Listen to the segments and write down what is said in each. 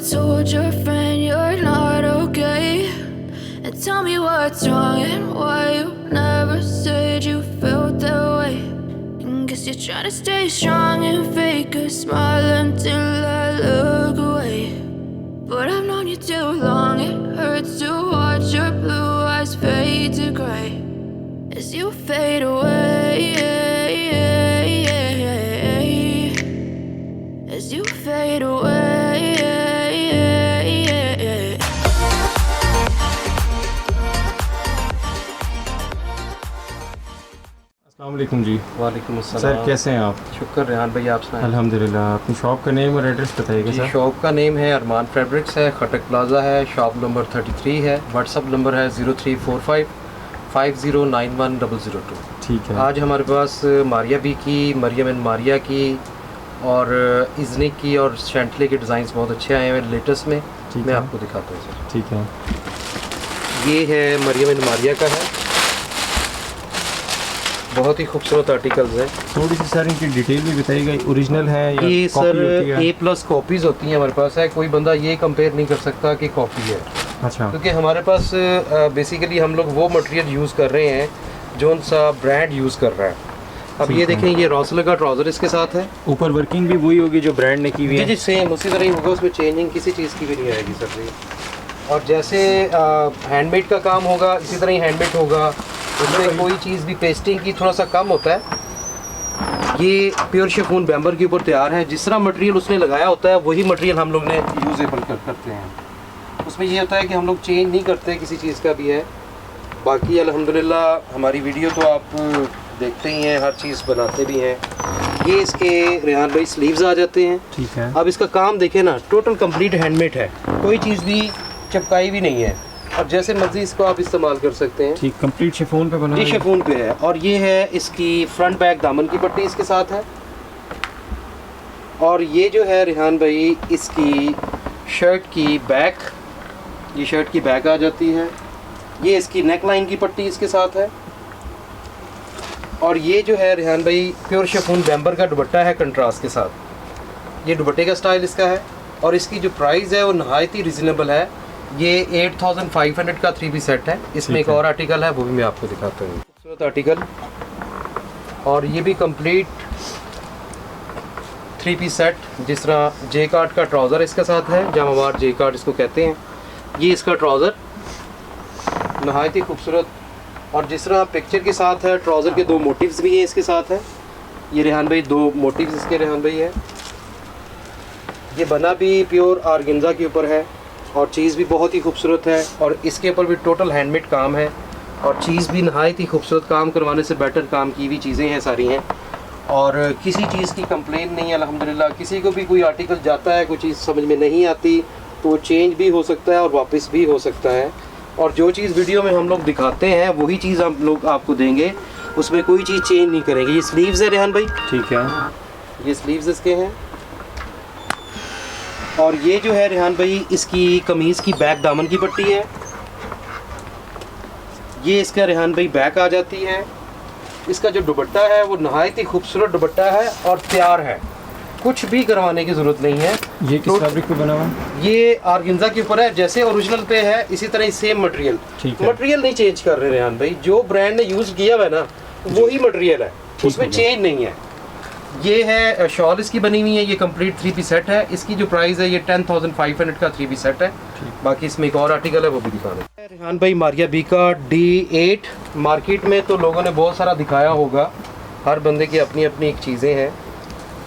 told your friend you're not okay? And tell me what's wrong and why you never said you felt that way. And guess you're trying to stay strong and fake a smile until I look away. But I've known you too long, it hurts to watch your blue eyes fade to gray as you fade away, as you fade away. अस्सलाम वालेकुम जी। वालेकुम अस्सलाम। Sir कैसे हैं आप? शुक्र रेहान भाई, आप सुनाएं। अल्हम्दुलिल्लाह। अपनी शॉप का नेम और एड्रेस बताइएगा जी, सर। शॉप का नेम है अरमान फैब्रिक्स है, खटक प्लाजा है, शॉप नंबर 33 है। व्हाट्सअप नंबर है 0345509102। ठीक है। आज हमारे पास मारिया बी की, मरियम एंड मारिया की और इज़निक की और शैंटले के डिज़ाइंस बहुत अच्छे आए हैं लेटेस्ट में। मैं आपको दिखाता हूँ सर। ठीक है। ये है मरियम एंड मारिया का है, बहुत ही खूबसूरत आर्टिकल्स है। थोड़ी सी सर इनकी डिटेल भी बताइएगा, ओरिजिनल है या ये कॉपी सर होती है? A+ कॉपीज़ होती हैं हमारे पास है। कोई बंदा ये कंपेयर नहीं कर सकता कि कॉपी है। अच्छा। क्योंकि हमारे पास बेसिकली हम लोग वो मटेरियल यूज़ कर रहे हैं जो सा ब्रांड यूज़ कर रहा है। अब ये देखें, ये रॉसलर का ट्राउज़र इसके साथ है। ऊपर वर्किंग भी वही होगी जो ब्रांड ने की हुई है? जी सेम उसी तरह ही होगा, उसमें चेंजिंग किसी चीज़ की भी नहीं आएगी सर जी। और जैसे हैंडमेड का काम होगा इसी तरह ही हैंडमेड होगा, उसमें कोई चीज़ भी पेस्टिंग की थोड़ा सा कम होता है। ये प्योर शिफॉन बैम्बर के ऊपर तैयार है। जिस तरह मटेरियल उसने लगाया होता है वही मटेरियल हम लोग ने यूजेबल करते हैं। उसमें ये होता है कि हम लोग चेंज नहीं करते किसी चीज़ का भी है। बाकी अल्हम्दुलिल्लाह हमारी वीडियो तो आप देखते ही हैं, हर चीज़ बनाते भी हैं। ये इसके रेहान भाई स्लीव्स आ जाते हैं। ठीक है। अब इसका काम देखें ना, टोटल कंप्लीट हैंडमेड है, कोई चीज़ भी चिपकाई भी नहीं है। अब जैसे मर्जी इसको आप इस्तेमाल कर सकते हैं। ठीक, कंप्लीट शिफॉन पे बना है? ये शिफॉन पे है। और ये है इसकी फ्रंट बैक दामन की पट्टी इसके साथ है। और ये जो है रेहान भाई इसकी शर्ट की बैक, ये शर्ट की बैक आ जाती है। ये इसकी नेक लाइन की पट्टी इसके साथ है। और ये जो है रेहान भाई प्योर शिफॉन बैम्बर का दुपट्टा है कंट्रास्ट के साथ। ये दुपट्टे का स्टाइल इसका है। और इसकी जो प्राइस है वो नहायत ही रिजनेबल है। ये 8500 का 3 पीस सेट है। इसमें एक और आर्टिकल है, वो भी मैं आपको दिखाता हूँ। खूबसूरत आर्टिकल। और ये भी कंप्लीट 3 पीस सेट। जिस तरह जे कार्ड का ट्राउज़र इसके साथ है, जामावार जे कार्ड इसको कहते हैं। ये इसका ट्राउज़र नहायत ही खूबसूरत। और जिस तरह पिक्चर के साथ है, ट्राउज़र के 2 मोटिव्स भी हैं इसके साथ है। ये रेहान भाई 2 मोटिव्स इसके रेहान भाई है। ये बना भी प्योर ऑर्गेन्जा के ऊपर है और चीज़ भी बहुत ही खूबसूरत है। और इसके ऊपर भी टोटल हैंडमेड काम है और चीज़ भी नहायत ही खूबसूरत, काम करवाने से बेटर काम की हुई चीज़ें हैं सारी हैं। और किसी चीज़ की कंप्लेन नहीं है अल्हम्दुलिल्लाह। किसी को भी कोई आर्टिकल जाता है, कोई चीज़ समझ में नहीं आती तो वो चेंज भी हो सकता है और वापस भी हो सकता है। और जो चीज़ वीडियो में हम लोग दिखाते हैं वही चीज़ हम लोग आपको देंगे, उसमें कोई चीज़ चेंज नहीं करेंगे। ये स्लीव्स है रेहान भाई। ठीक है। ये स्लीव्स इसके हैं। और ये जो है रेहान भाई इसकी कमीज़ की बैक दामन की पट्टी है। ये इसका रेहान भाई बैक आ जाती है। इसका जो दुपट्टा है वो नहायत ही खूबसूरत दुपट्टा है और तैयार है, कुछ भी करवाने की ज़रूरत नहीं है। ये किस फैब्रिक पे बना हुआ है? ये ऑर्गेन्जा के ऊपर है, जैसे ओरिजिनल पे है इसी तरह ही सेम मटेरियल। मटेरियल नहीं चेंज कर रहे रेहान भाई, जो ब्रांड ने यूज़ किया हुआ है ना वही मटेरियल है, उसमें चेंज नहीं है। ये है शॉल इसकी बनी हुई है। ये कंप्लीट 3 पीस सेट है। इसकी जो प्राइस है ये 10,500 का 3 पीस सेट है। बाकी इसमें एक और आर्टिकल है, वो भी दिखा दें। रेहान भाई मारिया बी का D8 मार्केट में तो लोगों ने बहुत सारा दिखाया होगा, हर बंदे की अपनी अपनी एक चीज़ें हैं,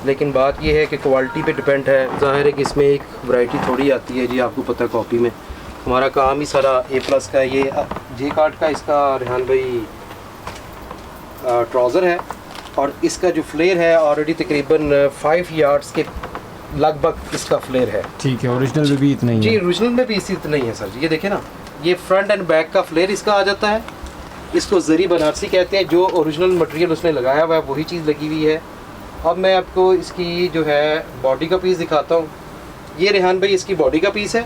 लेकिन बात ये है कि क्वालिटी पे डिपेंड है। ज़ाहिर है कि इसमें एक वैरायटी थोड़ी आती है जी, आपको पता है कॉपी में हमारा काम ही सारा A+ का। ये जे कार्ड का इसका रेहान भाई ट्राउज़र है। और इसका जो फ्लेयर है ऑलरेडी तकरीबन 5 यार्ड्स के लगभग इसका फ्लेयर है। ठीक है। ओरिजिनल में भी इतना ही है? जी ओरिजिनल में भी इसी इतना ही है सर जी। ये देखें ना, ये फ्रंट एंड बैक का फ्लेयर इसका आ जाता है। इसको जरी बनारसी कहते हैं। जो ओरिजिनल मटेरियल उसने लगाया हुआ है वही चीज़ लगी हुई है। अब मैं आपको इसकी जो है बॉडी का पीस दिखाता हूँ। ये रेहान भाई इसकी बॉडी का पीस है।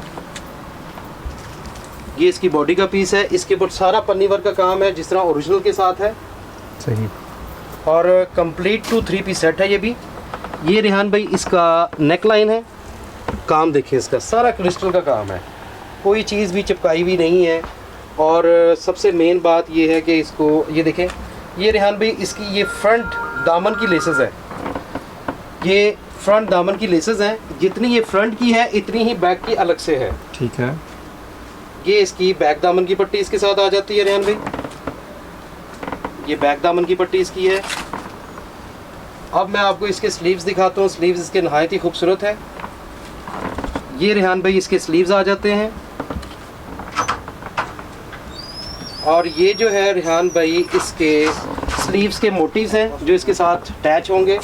ये इसकी बॉडी का पीस है। इसके ऊपर सारा पन्नी वर्क का काम है जिस तरह ओरिजिनल के साथ है। सही। और कंप्लीट 2 3 पीस सेट है ये भी। ये रेहान भाई इसका नेक लाइन है। काम देखें इसका, सारा क्रिस्टल का काम है, कोई चीज़ भी चिपकाई हुई नहीं है। और सबसे मेन बात ये है कि इसको ये देखें, ये रेहान भाई इसकी ये फ्रंट दामन की लेसेस है, ये फ्रंट दामन की लेसेस हैं, जितनी ये फ्रंट की है इतनी ही बैक की अलग से है। ठीक है। ये इसकी बैक दामन की पट्टी इसके साथ आ जाती है रेहान भाई, ये बैक दामन की पट्टी इसकी है। अब मैं आपको इसके स्लीव्स दिखाता हूँ, स्लीव्स इसके नहायत ही खूबसूरत है। ये रेहान भाई इसके स्लीव्स आ जाते हैं, और ये जो है रेहान भाई इसके स्लीव्स के मोटिव्स हैं जो इसके साथ अटैच होंगे।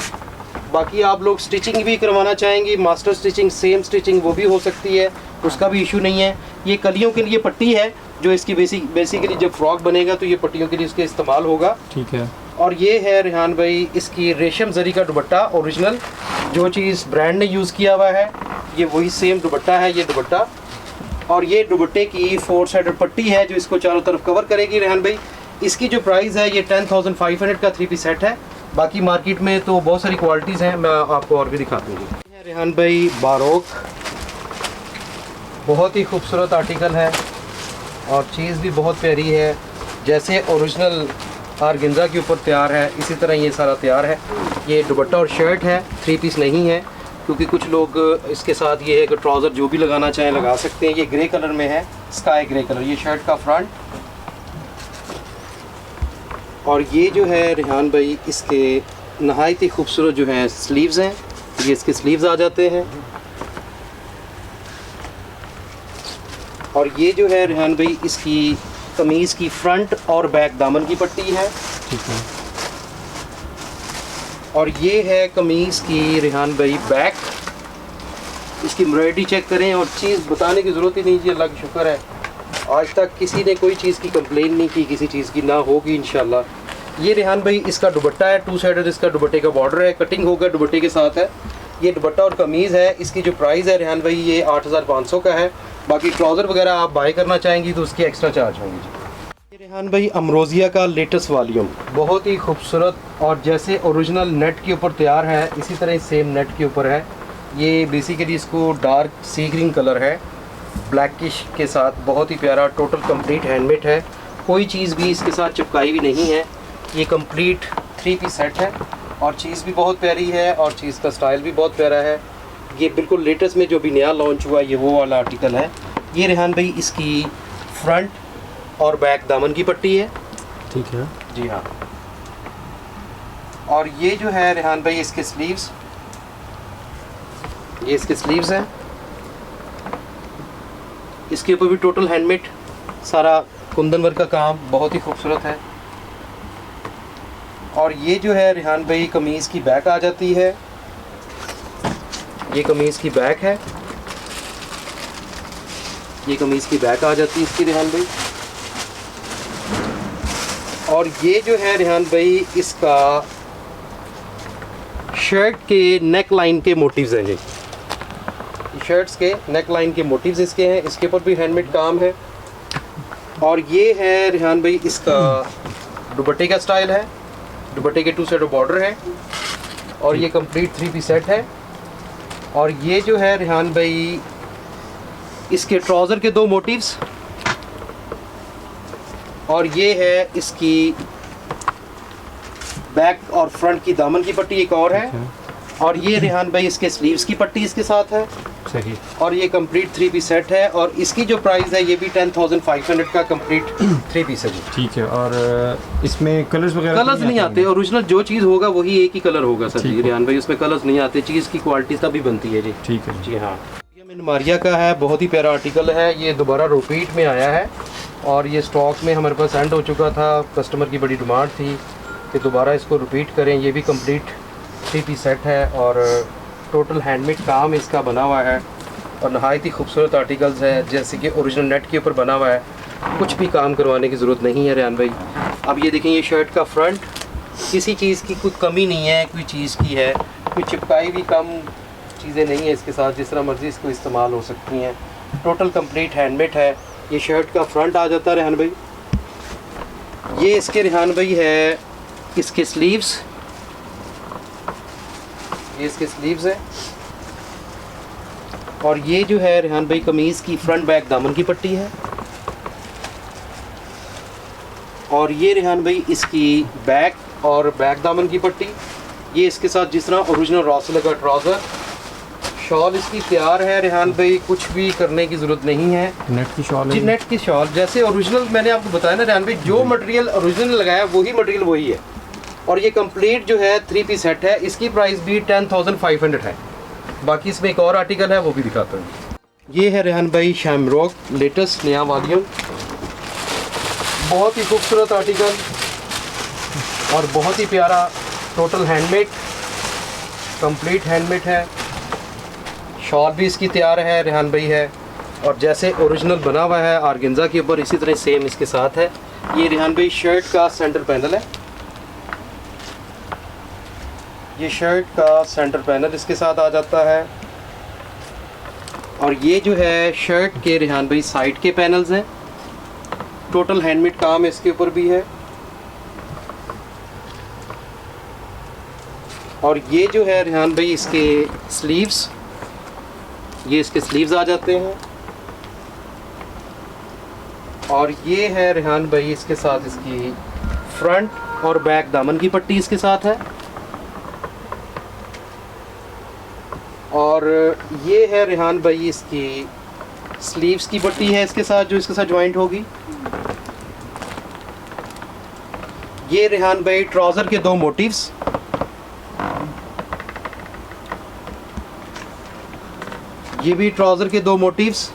बाकी आप लोग स्टिचिंग भी करवाना चाहेंगे, मास्टर स्टिचिंग, सेम स्टिचिंग, वो भी हो सकती है, उसका भी इशू नहीं है। ये कलियों के लिए पट्टी है जो इसकी बेसिकली जब फ्रॉक बनेगा तो ये पट्टियों के लिए इसके इस्तेमाल होगा। ठीक है। और ये है रेहान भाई इसकी रेशम जरी का दुपट्टा ओरिजिनल, जो चीज़ ब्रांड ने यूज़ किया हुआ है ये वही सेम दुपट्टा है, ये दुपट्टा। और ये दुपट्टे की 4 साइडेड पट्टी है जो इसको चारों तरफ कवर करेगी रेहान भाई। इसकी जो प्राइस है ये 10,500 का 3 पीस सेट है। बाकी मार्केट में तो बहुत सारी क्वालिटीज़ हैं, मैं आपको और भी दिखा दूँगी। रेहान भाई बारोक, बहुत ही खूबसूरत आर्टिकल है और चीज़ भी बहुत प्यारी है, जैसे ओरिजिनल आर्गेन्जा के ऊपर तैयार है इसी तरह ये सारा तैयार है। ये दुपट्टा और शर्ट है, 3 पीस नहीं है, क्योंकि कुछ लोग इसके साथ ये है कि ट्राउज़र जो भी लगाना चाहें लगा सकते हैं। ये ग्रे कलर में है, स्काई ग्रे कलर, ये शर्ट का फ्रंट। और ये जो है रेहान भाई इसके नहायत ही खूबसूरत जो है स्लीव्स हैं, ये इसके स्लीव्स आ जाते हैं। और ये जो है रेहान भाई इसकी कमीज़ की फ्रंट और बैक दामन की पट्टी है। ठीक है। और ये है कमीज़ की रेहान भाई बैक, इसकी एम्ब्रॉयडरी चेक करें, और चीज़ बताने की ज़रूरत ही नहीं, ये अल्लाह का शुक्र है आज तक किसी ने कोई चीज़ की कंप्लेन नहीं की, किसी चीज़ की ना होगी इंशाल्लाह। ये रेहान भाई इसका दुपट्टा है, 2 साइडेड इसका दुपट्टे का बॉर्डर है, कटिंग होकर दुपट्टे के साथ है। ये दुपट्टा और कमीज़ है, इसकी जो प्राइस है रेहान भाई ये 8,500 का है। बाकी ट्राउज़र वगैरह आप बाय करना चाहेंगी तो उसकी एक्स्ट्रा चार्ज होंगी जी। ये रेहान भाई अमरोज़िया का लेटेस्ट वॉल्यूम, बहुत ही खूबसूरत, और जैसे ओरिजिनल नेट के ऊपर तैयार है इसी तरह सेम नेट के ऊपर है। ये बेसिकली इसको डार्क सी ग्रीन कलर है ब्लैकिश के साथ, बहुत ही प्यारा, टोटल कंप्लीट हैंडमेड है, कोई चीज़ भी इसके साथ चिपकाई भी नहीं है। ये कंप्लीट 3 पीस सेट है और चीज़ भी बहुत प्यारी है और चीज़ का स्टाइल भी बहुत प्यारा है। ये बिल्कुल लेटेस्ट में जो भी नया लॉन्च हुआ ये वो वाला आर्टिकल है। ये रेहान भाई इसकी फ्रंट और बैक दामन की पट्टी है। ठीक है जी हाँ। और ये जो है रेहान भाई इसके स्लीव्स, ये इसके स्लीव्स हैं, इसके ऊपर भी टोटल हैंडमेड सारा कुंदन वर्क का काम, बहुत ही खूबसूरत है। और ये जो है रेहान भाई कमीज़ की बैक आ जाती है, ये कमीज़ की बैक है, ये कमीज़ की बैक आ जाती है इसकी रेहान भाई। और ये जो है रेहान भाई इसका शर्ट के नेक लाइन के मोटिव्स हैं, ये शर्ट्स के नेक लाइन के मोटिव्स इसके हैं, इसके ऊपर भी हैंडमेड काम है। और ये है रेहान भाई इसका दुपट्टे का स्टाइल है, दुपट्टे के 2 साइड बॉर्डर है, और ये कंप्लीट 3 पीस सेट है। और ये जो है रेहान भाई इसके ट्राउज़र के 2 मोटिव्स, और ये है इसकी बैक और फ्रंट की दामन की पट्टी एक और है। और ये रेहान भाई इसके स्लीव्स की पट्टी इसके साथ है। सही। और ये कंप्लीट 3 पीस सेट है और इसकी जो प्राइस है ये भी 10,500 का कंप्लीट 3 पीस है जी। ठीक है। और इसमें कलर्स वगैरह कलर्स नहीं आते, ओरिजिनल जो चीज़ होगा वही एक ही कलर होगा सर जी रेहान भाई, उसमें कलर्स नहीं आते, चीज़ की क्वालिटी का भी बनती है जी। ठीक है जी हाँ। ये मिनमारिया का है, बहुत ही प्यारा आर्टिकल है, ये दोबारा रिपीट में आया है और ये स्टॉक में हमारे पास एंड हो चुका था, कस्टमर की बड़ी डिमांड थी कि दोबारा इसको रिपीट करें। ये भी कंप्लीट 3 पीस सेट है और टोटल हैंडमेड काम इसका बना हुआ है और नहायत ही खूबसूरत आर्टिकल्स है, जैसे कि ओरिजिनल नेट के ऊपर बना हुआ है, कुछ भी काम करवाने की ज़रूरत नहीं है रेहान भाई। अब ये देखें, ये शर्ट का फ्रंट, किसी चीज़ की कोई कमी नहीं है, कोई चीज़ की है, कोई चिपकाई भी कम चीज़ें नहीं है इसके साथ, जिस तरह मर्ज़ी इसको इस्तेमाल हो सकती हैं, टोटल कंप्लीट हैंडमेड है। ये शर्ट का फ्रंट आ जाता है रेहान भाई। ये इसके रेहान भाई है इसके स्लीव्स, ये इसके स्लीव्स है और ये जो है रेहान भाई कमीज़ की फ्रंट बैक दामन की पट्टी है। और ये रेहान भाई इसकी बैक और बैक दामन की पट्टी। ये इसके साथ जिस तरह ओरिजिनल रॉस लगा ट्राउज़र। शॉल इसकी तैयार है रेहान भाई, कुछ भी करने की ज़रूरत नहीं है। नेट की शॉल जी, है। नेट की शॉल जैसे ओरिजिनल मैंने आपको बताया ना रेहान भाई, जो मटेरियल ओरिजिनल लगाया वही मटेरियल वही है। और ये कंप्लीट जो है 3 पीस सेट है, इसकी प्राइस भी 10,500 है। बाकी इसमें एक और आर्टिकल है, वो भी दिखाता हूँ। ये है रेहान भाई शैमरॉक लेटेस्ट नया वॉल्यूम, बहुत ही खूबसूरत आर्टिकल और बहुत ही प्यारा, टोटल हैंडमेड, कंप्लीट हैंडमेड है। शॉल भी इसकी तैयार है रेहान भाई है, और जैसे ओरिजिनल बना हुआ है आर्गेन्जा के ऊपर, इसी तरह सेम इसके साथ है। ये रेहान भाई शर्ट का सेंटर पैनल है, ये शर्ट का सेंटर पैनल इसके साथ आ जाता है। और ये जो है शर्ट के रेहान भाई साइड के पैनल्स हैं, टोटल हैंडमेड काम इसके ऊपर भी है। और ये जो है रेहान भाई इसके स्लीव्स, ये इसके स्लीव्स आ जाते हैं। और ये है रेहान भाई इसके साथ इसकी फ्रंट और बैक दामन की पट्टी इसके साथ है। और ये है रेहान भाई इसकी स्लीव्स की पट्टी है इसके साथ, जो इसके साथ ज्वाइंट होगी। ये रेहान भाई ट्राउज़र के 2 मोटिव्स, ये भी ट्राउज़र के 2 मोटिव्स,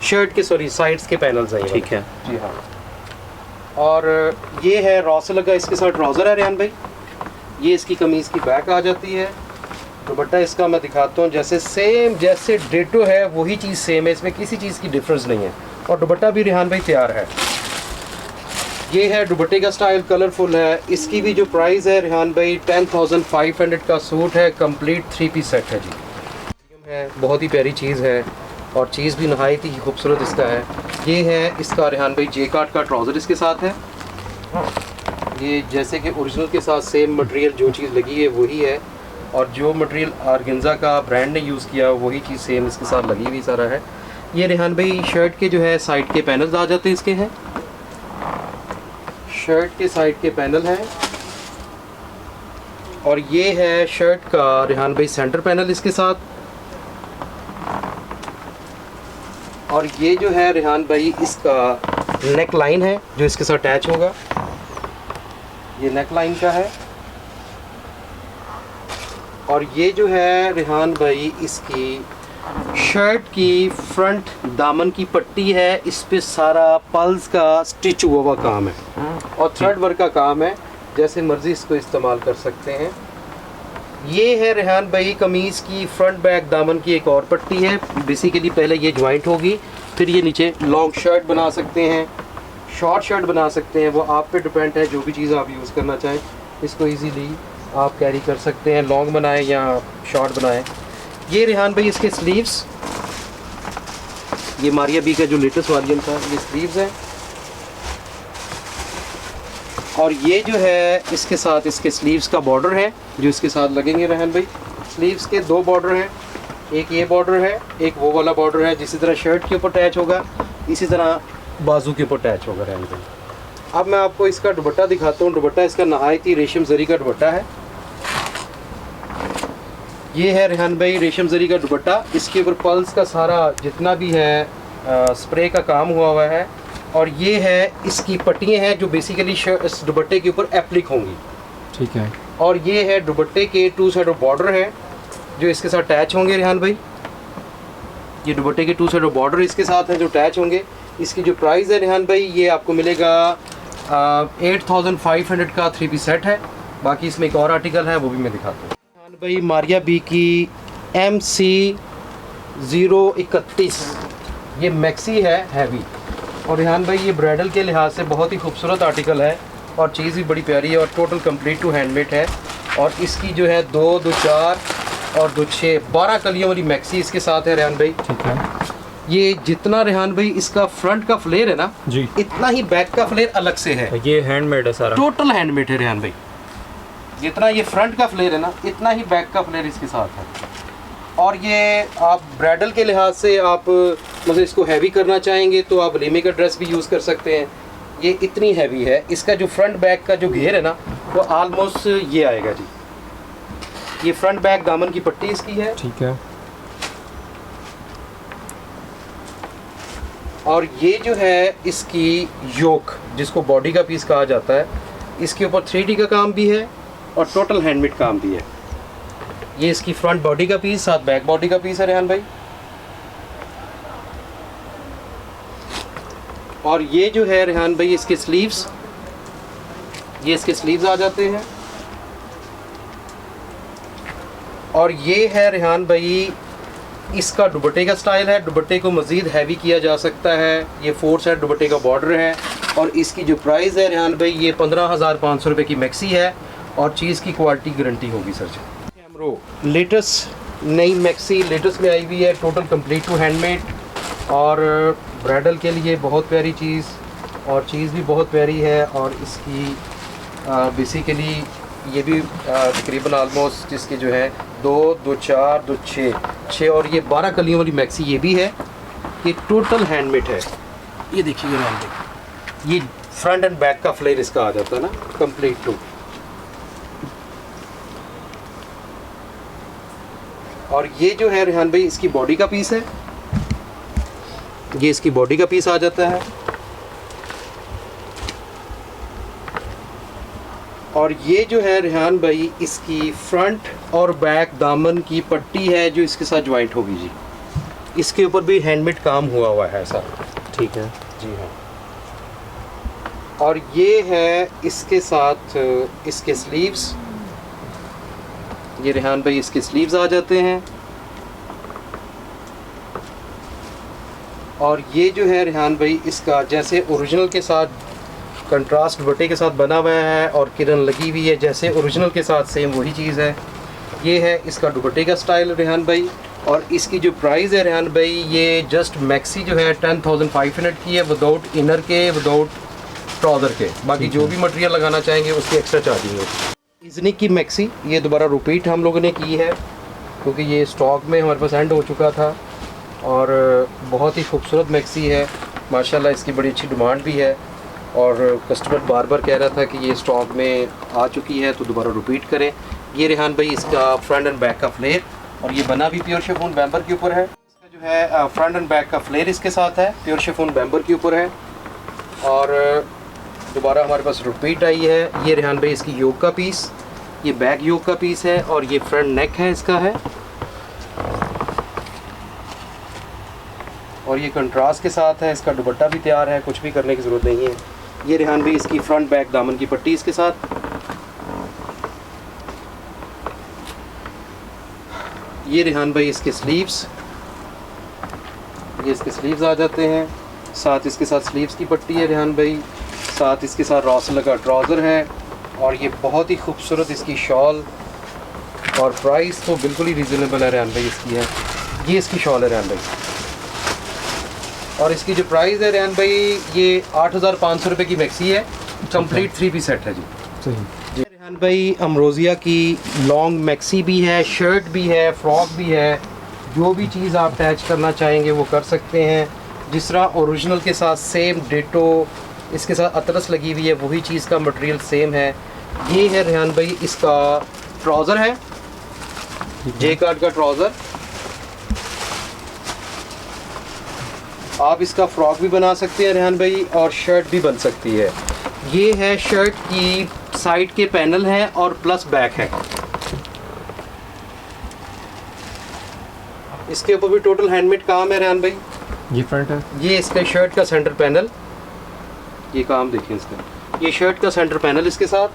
शर्ट के साइड्स के पैनल्स हैं। ठीक है जी हाँ। और ये है रॉ से लगा इसके साथ ट्राउज़र है रेहान भाई। ये इसकी कमीज़ की बैक आ जाती है। दुपट्टा इसका मैं दिखाता हूँ, जैसे सेम जैसे डेटो है वही चीज़ सेम है, इसमें किसी चीज़ की डिफरेंस नहीं है। और दुपट्टा भी रेहान भाई तैयार है। ये है दुपट्टे का स्टाइल, कलरफुल है। इसकी भी जो प्राइस है रेहान भाई 10,500 का सूट है, कंप्लीट 3 पीस सेट है जी। है बहुत ही प्यारी चीज़ है, और चीज़ भी नहायत ही खूबसूरत इसका है। ये है इसका रेहान भाई जेकार्ड का ट्राउज़र इसके साथ है। ये जैसे कि ओरिजिनल के साथ सेम मटेरियल जो चीज़ लगी है वही है, और जो मटेरियल आर्गेन्जा का ब्रांड ने यूज़ किया वही चीज़ सेम इसके साथ लगी हुई सारा है। ये रेहान भाई शर्ट के जो है साइड के पैनल्स आ जाते हैं इसके हैं, शर्ट के साइड के पैनल हैं। और ये है शर्ट का रेहान भाई सेंटर पैनल इसके साथ। और ये जो है रेहान भाई इसका नेक लाइन है जो इसके साथ अटैच होगा, ये नेक लाइन का है। और ये जो है रेहान भाई इसकी शर्ट की फ्रंट दामन की पट्टी है, इस पे सारा पल्स का स्टिच हुआ हुआ काम है और थ्रेड वर्क का काम है, जैसे मर्जी इसको इस्तेमाल कर सकते हैं। ये है रेहान भाई कमीज़ की फ्रंट बैक दामन की एक और पट्टी है। बेसिकली पहले ये ज्वाइंट होगी, फिर ये नीचे लॉन्ग शर्ट बना सकते हैं, शॉर्ट शर्ट बना सकते हैं, वो आप पे डिपेंड है। जो भी चीज़ आप यूज़ करना चाहें इसको इजीली आप कैरी कर सकते हैं, लॉन्ग बनाएं या शॉर्ट बनाएं। ये रेहान भाई इसके स्लीव्स, ये मारिया बी का जो लेटेस्ट वॉल्यूम था, ये स्लीव्स हैं। और ये जो है इसके साथ इसके स्लीव्स का बॉर्डर है जो इसके साथ लगेंगे रेहान भाई। स्लीव्स के 2 बॉर्डर हैं, एक ये बॉर्डर है, एक वो वाला बॉर्डर है। जिसी तरह शर्ट के ऊपर अटैच होगा इसी तरह बाजू के ऊपर अटैच होगा रेहान भाई। अब मैं आपको इसका दुपट्टा दिखाता हूँ। दुपट्टा इसका नहायत ही रेशम जरी का दुपट्टा है। ये है रेहान भाई रेशम जरी का दुपट्टा, इसके ऊपर पल्स का सारा जितना भी है स्प्रे का काम हुआ है। और ये है इसकी पट्टियाँ हैं जो बेसिकली इस दुपट्टे के ऊपर एप्लिक होंगी। ठीक है। और ये है दुपट्टे के 2 साइड बॉर्डर हैं जो इसके साथ अटैच होंगे रेहान भाई। ये दुपट्टे के 2 साइड बॉर्डर इसके साथ हैं जो अटैच होंगे। इसकी जो प्राइस है रेहान भाई ये आपको मिलेगा 8,500 का 3 पीस सेट है। बाकी इसमें एक और आर्टिकल है वो भी मैं दिखाता हूँ। रेहान भाई मारिया बी की MC 031 ये मैक्सी है हैवी। और रेहान भाई ये ब्राइडल के लिहाज से बहुत ही खूबसूरत आर्टिकल है और चीज़ भी बड़ी प्यारी है और टोटल कंप्लीट टू हैंडमेड है। और इसकी जो है 2, 2, 4 और 2, 6 12 कलियों वाली मैक्सी इसके साथ है रेहान भाई। ठीक है। ये जितना रेहान भाई इसका फ्रंट का फ्लेयर है ना जी, इतना ही बैक का फ्लेयर अलग से है। ये हैंडमेड है सारा, टोटल हैंडमेड है रेहान भाई। जितना ये फ्रंट का फ्लेयर है ना इतना ही बैक का फ्लेयर इसके साथ है। और ये आप ब्राइडल के लिहाज से आप मतलब इसको हैवी करना चाहेंगे तो आप वलीमे का ड्रेस भी यूज़ कर सकते हैं। ये इतनी हैवी है, इसका जो फ्रंट बैक का जो घेर है ना वो आलमोस्ट ये आएगा जी। ये फ्रंट बैक दामन की पट्टी इसकी है। ठीक है। और ये जो है इसकी योक, जिसको बॉडी का पीस कहा जाता है, इसके ऊपर 3D का काम भी है और टोटल हैंडमेड काम भी है। ये इसकी फ्रंट बॉडी का पीस, साथ बैक बॉडी का पीस है रेहान भाई। और ये जो है रेहान भाई इसके स्लीव्स, ये इसके स्लीव्स आ जाते हैं। और ये है रेहान भाई इसका दुपट्टे का स्टाइल है। दुपट्टे को मज़ीद हैवी किया जा सकता है। ये 4 साइड दुपट्टे का बॉर्डर है और इसकी जो प्राइस है रेहान भाई ये 15,500 रुपये की मैक्सी है और चीज़ की क्वालिटी गारंटी होगी सर जी। कैमरो लेटेस्ट नई मैक्सी लेटेस्ट में आई हुई है, टोटल कंप्लीट टू हैंडमेड और ब्राइडल के लिए बहुत प्यारी चीज़, और चीज़ भी बहुत प्यारी है। और इसकी बेसिकली ये भी तकरीबन आलमोस्ट जिसके जो है 2, 2, 4, 2, 6 और ये 12 कलियों वाली मैक्सी ये भी है। ये टोटल हैंडमेड है। ये देखिए ये फ्रंट एंड बैक का फ्लेयर इसका आ जाता है ना कंप्लीट टू। और ये जो है रेहान भाई इसकी बॉडी का पीस है। ये इसकी बॉडी का पीस आ जाता है। और ये जो है रेहान भाई इसकी फ्रंट और बैक दामन की पट्टी है जो इसके साथ ज्वाइंट होगी जी। इसके ऊपर भी हैंडमेड काम हुआ है सर। ठीक है जी हाँ। और ये है इसके साथ इसके स्लीव्स। ये रेहान भाई इसके स्लीव्स आ जाते हैं। और ये जो है रेहान भाई इसका जैसे ओरिजिनल के साथ कंट्रास्ट दुपट्टे के साथ बना हुआ है और किरण लगी हुई है, जैसे ओरिजिनल के साथ सेम वही चीज़ है। ये है इसका दुपट्टे का स्टाइल रेहान भाई। और इसकी जो प्राइस है रेहान भाई ये जस्ट मैक्सी जो है 10,500 की है, विदाउट इनर के, विदाउट ट्राउज़र के। बाकी जो भी मटेरियल लगाना चाहेंगे उसकी एक्स्ट्रा चार्जिंग होगी। इजनिक की मैक्सी ये दोबारा रिपीट हम लोगों ने की है क्योंकि ये स्टॉक में हमारे पास एंड हो चुका था और बहुत ही खूबसूरत मैक्सी है माशाल्लाह। इसकी बड़ी अच्छी डिमांड भी है और कस्टमर बार बार कह रहा था कि ये स्टॉक में आ चुकी है तो दोबारा रिपीट करें। ये रेहान भाई इसका फ्रंट एंड बैक का फ्लेयर, और ये बना भी प्योर शिफॉन बैम्बर के ऊपर है। इसका जो है फ्रंट एंड बैक का फ्लेयर इसके साथ है, प्योर शिफॉन बैम्बर के ऊपर है। और दोबारा हमारे पास रिपीट आई है। ये रेहान भाई इसकी योक का पीस, ये बैक योक का पीस है और ये फ्रंट नेक है इसका है। और ये कंट्रास्ट के साथ है। इसका दुपट्टा भी तैयार है, कुछ भी करने की ज़रूरत नहीं है। ये रेहान भाई इसकी फ्रंट बैक दामन की पट्टी इसके साथ। ये रेहान भाई इसके स्लीव्स, ये इसके स्लीव्स आ जाते हैं। साथ इसके साथ स्लीव्स की पट्टी है रेहान भाई, साथ इसके साथ रॉस लगा ट्राउज़र है। और ये बहुत ही खूबसूरत इसकी शॉल, और प्राइस तो बिल्कुल ही रीज़नेबल है रेहान भाई इसकी है। ये इसकी शॉल है रेहान भाई, और इसकी जो प्राइस है रेहान भाई ये 8,500 रुपये की मैक्सी है। कंप्लीट 3 पीस सेट है जी। सही जी रेहान भाई अमरोज़िया की लॉन्ग मैक्सी भी है, शर्ट भी है, फ्रॉक भी है। जो भी चीज़ आप अटैच करना चाहेंगे वो कर सकते हैं। जिस तरह ओरिजिनल के साथ सेम डिटो इसके साथ अतरस लगी हुई है, वही चीज़ का मटेरियल सेम है। ये है रेहान भाई इसका ट्राउज़र है, जे कार्ड का ट्राउज़र। आप इसका फ्रॉक भी बना सकते हैं रेहान भाई, और शर्ट भी बन सकती है। ये है शर्ट की साइड के पैनल है और प्लस बैक है। इसके ऊपर भी टोटल हैंडमेड काम है रेहान भाई। ये फ्रंट है, ये इसका शर्ट का सेंटर पैनल, ये काम देखिए इसका। ये शर्ट का सेंटर पैनल इसके साथ,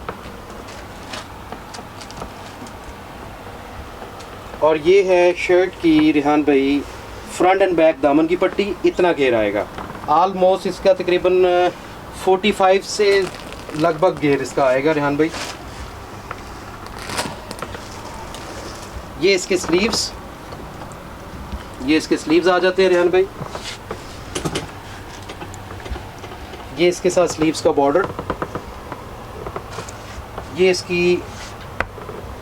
और ये है शर्ट की रेहान भाई फ्रंट एंड बैक दामन की पट्टी। इतना घेर आएगा, आलमोस्ट इसका तकरीबन 45 से लगभग घेर इसका आएगा रेहान भाई। ये इसके स्लीव्स, ये इसके स्लीव्स आ जाते हैं रेहान भाई। ये इसके साथ स्लीव्स का बॉर्डर, ये इसकी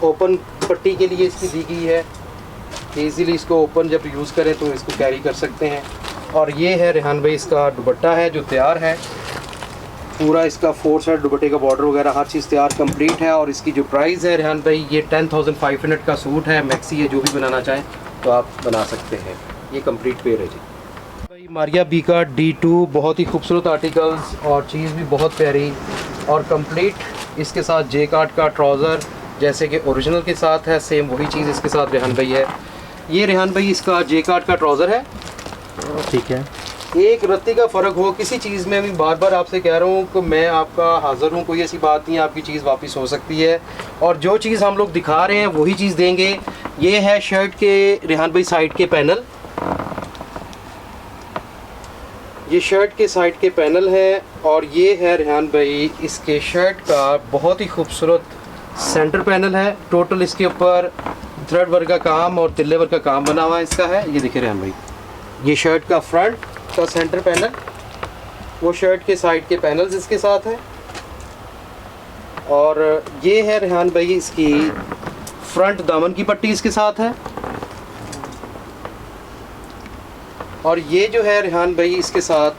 ओपन पट्टी के लिए इसकी दी गई है। ईज़िली इसको ओपन जब यूज़ करें तो इसको कैरी कर सकते हैं। और ये है रेहान भाई इसका दुपट्टा है जो तैयार है, पूरा इसका 4 साइड दुपट्टे का बॉर्डर वगैरह हर चीज़ तैयार कंप्लीट है। और इसकी जो प्राइस है रेहान भाई, ये 10,500 का सूट है। मैक्सी है, जो भी बनाना चाहें तो आप बना सकते हैं। ये कंप्लीट पेयर है जी भाई। मारिया बी का D2 बहुत ही खूबसूरत आर्टिकल्स और चीज़ भी बहुत प्यारी और कंप्लीट। इसके साथ जे कार्ड का ट्राउज़र जैसे कि ओरिजिनल के साथ है, सेम वही चीज़ इसके साथ रेहान भाई है। ये रेहान भाई इसका जे कार्ड का ट्राउज़र है। ठीक है। एक रत्ती का फ़र्क हो किसी चीज़ में, मैं बार बार आपसे कह रहा हूँ कि मैं आपका हाज़िर हूँ, कोई ऐसी बात नहीं है, आपकी चीज़ वापस हो सकती है। और जो चीज़ हम लोग दिखा रहे हैं वही चीज़ देंगे। ये है शर्ट के रेहान भाई साइड के पैनल, ये शर्ट के साइड के पैनल है। और ये है रेहान भाई इसके शर्ट का बहुत ही खूबसूरत सेंटर पैनल है। टोटल इसके ऊपर थ्रेड वर्क का काम और तिल्ले वर्क का काम बना हुआ है इसका है। ये देखिए रेहान भाई, ये शर्ट का फ्रंट का सेंटर पैनल, वो शर्ट के साइड के पैनल्स इसके साथ है। और ये है रेहान भाई इसकी फ्रंट दामन की पट्टी इसके साथ है। और ये जो है रेहान भाई इसके साथ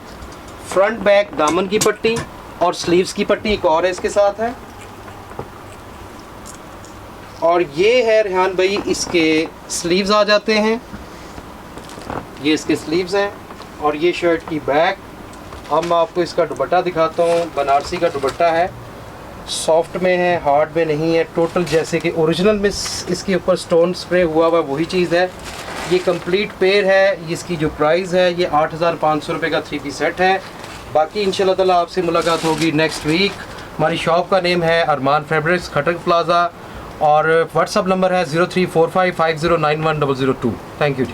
फ्रंट बैक दामन की पट्टी और स्लीव्स की पट्टी एक और है इसके साथ है। और ये है रेहान भाई इसके स्लीव्स आ जाते हैं, ये इसके स्लीव्स हैं। और ये शर्ट की बैक। अब मैं आपको इसका दुपट्टा दिखाता हूँ। बनारसी का दुपट्टा है, सॉफ्ट में है, हार्ड में नहीं है। टोटल जैसे कि ओरिजिनल में इसके ऊपर स्टोन स्प्रे हुआ हुआ वही चीज़ है। ये कंप्लीट पेयर है। इसकी जो प्राइस है ये 8,500 रुपये का 3 पीस सेट है। बाकी इंशाल्लाह ताला आपसे मुलाकात होगी नेक्स्ट वीक। हमारी शॉप का नेम है अरमान फैब्रिक्स, खटक प्लाज़ा। और व्हाट्सअप नंबर है 0345509102। Thank you ji.